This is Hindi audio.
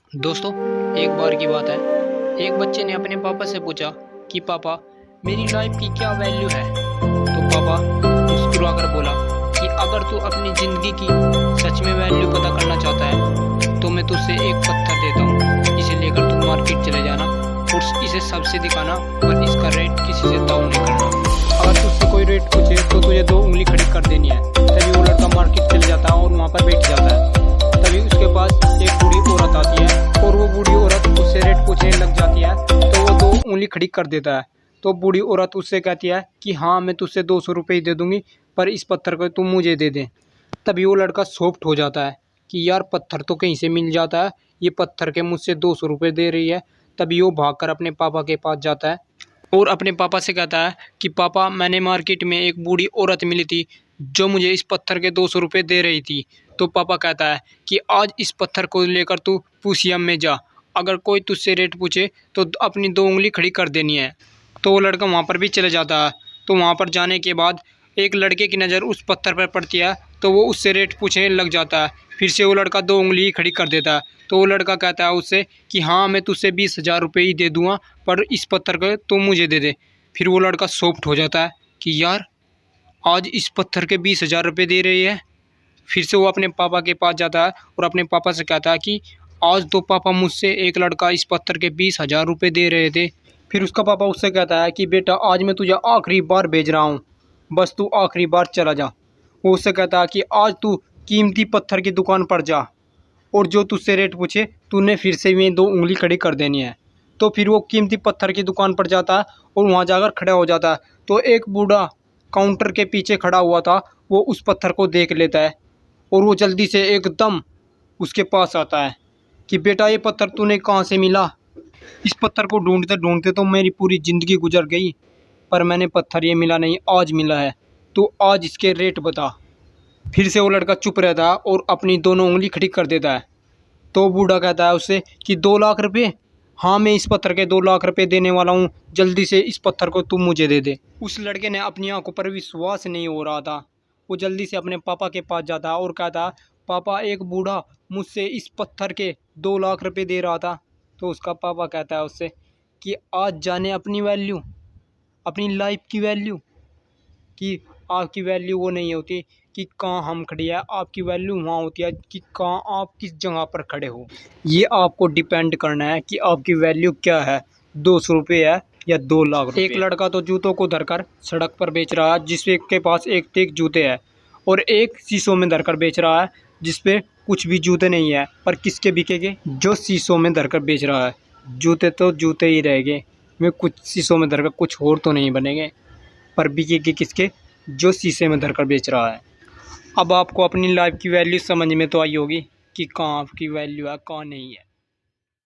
दोस्तों, एक बार की बात है। एक बच्चे ने अपने पापा से पूछा कि पापा, मेरी लाइफ की क्या वैल्यू है। तो पापा मुस्कुराकर बोला कि अगर तू अपनी ज़िंदगी की सच में वैल्यू पता करना चाहता है तो मैं तुझसे एक पत्थर देता हूँ। इसे लेकर तू मार्केट चले जाना और इसे सबसे दिखाना, पर इसका रेट किसी से दाव नहीं करना। अगर तुझसे कोई रेट पूछे तो तुझे 2 उंगली खड़ी कर देनी है। तभी वो लड़का मार्केट चले जाता है और वहाँ पर बैठ जाता है। तभी उसके पास एक बूढ़ी औरत आती है और वो बूढ़ी औरत उससे रेट पूछने लग जाती है। तो वो 2 उंगली खड़ी कर देता है। तो बूढ़ी औरत उससे कहती है कि हाँ, मैं तुझसे 200 रुपये ही दे दूंगी, पर इस पत्थर को तुम मुझे दे दे। तभी वो लड़का सॉफ्ट हो जाता है कि यार, पत्थर तो कहीं से मिल जाता है, ये पत्थर के मुझसे 200 रुपये दे रही है। तभी वो भागकर अपने पापा के पास जाता है और अपने पापा से कहता है कि पापा, मैंने मार्केट में एक बूढ़ी औरत मिली थी जो मुझे इस पत्थर के 200 रुपये दे रही थी। तो पापा कहता है कि आज इस पत्थर को लेकर तू म्यूजियम में जा। अगर कोई तुझसे रेट पूछे तो अपनी 2 उंगली खड़ी कर देनी है। तो वो लड़का वहाँ पर भी चले जाता है। तो वहाँ पर जाने के बाद एक लड़के की नज़र उस पत्थर पर पड़ती है, तो वो उससे रेट पूछने लग जाता है। फिर से वो लड़का 2 उंगली खड़ी कर देता है। तो वो लड़का कहता है उससे कि हाँ, मैं तुझसे 20,000 रुपये ही दे दूँगा, पर इस पत्थर को तुम मुझे दे दे। फिर वो लड़का सॉफ्ट हो जाता है कि यार, आज इस पत्थर के 20,000 रुपये दे रही है। फिर से वो अपने पापा के पास जाता है और अपने पापा से कहता है कि आज तो पापा, मुझसे एक लड़का इस पत्थर के 20,000 रुपये दे रहे थे। फिर उसका पापा उससे कहता है कि बेटा, आज मैं तुझे आखिरी बार भेज रहा हूँ, बस तू आखिरी बार चला जा। वो उससे कहता है कि आज तू कीमती पत्थर की दुकान पर जा और जो तुझसे रेट पूछे तूने फिर से भी 2 उंगली खड़ी कर देनी है। तो फिर वो कीमती पत्थर की दुकान पर जाता है और वहाँ जाकर खड़ा हो जाता है। तो एक बूढ़ा काउंटर के पीछे खड़ा हुआ था, वो उस पत्थर को देख लेता है और वो जल्दी से एकदम उसके पास आता है कि बेटा, ये पत्थर तूने कहाँ से मिला। इस पत्थर को ढूंढते ढूंढते तो मेरी पूरी ज़िंदगी गुजर गई, पर मैंने पत्थर ये मिला नहीं, आज मिला है। तो आज इसके रेट बता। फिर से वो लड़का चुप रहता है और अपनी दोनों उंगली खड़ी कर देता है। तो बूढ़ा कहता है उससे कि 2 लाख रुपये, हाँ, मैं इस पत्थर के 2 लाख रुपये देने वाला हूँ, जल्दी से इस पत्थर को तुम मुझे दे दे। उस लड़के ने अपनी आंखों पर विश्वास नहीं हो रहा था। वो जल्दी से अपने पापा के पास जाता है और कहता है, पापा, एक बूढ़ा मुझसे इस पत्थर के 2 लाख रुपये दे रहा था। तो उसका पापा कहता है उससे कि आज जाने अपनी वैल्यू, अपनी लाइफ की वैल्यू, कि आपकी वैल्यू वो नहीं होती कि कहाँ हम खड़े हैं, आपकी वैल्यू वहाँ होती है कि कहाँ आप किस जगह पर खड़े हो। ये आपको डिपेंड करना है कि आपकी वैल्यू क्या है, 200 रुपये है या 2 लाख रुपये। एक लड़का तो जूतों को धरकर सड़क पर बेच रहा है, जिसके पास एक जूते हैं, और एक शीशों में धरकर बेच रहा है जिसपे कुछ भी जूते नहीं है। पर किसके बिकेंगे? जो शीशों में धरकर बेच रहा है। जूते तो जूते ही रहेंगे, में कुछ शीशों में धरकर कुछ और तो नहीं बनेंगे, पर बिकेगी किसके? जो शीशे में धरकर बेच रहा है। अब आपको अपनी लाइफ की वैल्यू समझ में तो आई होगी कि कहाँ आपकी वैल्यू है, कहाँ नहीं है।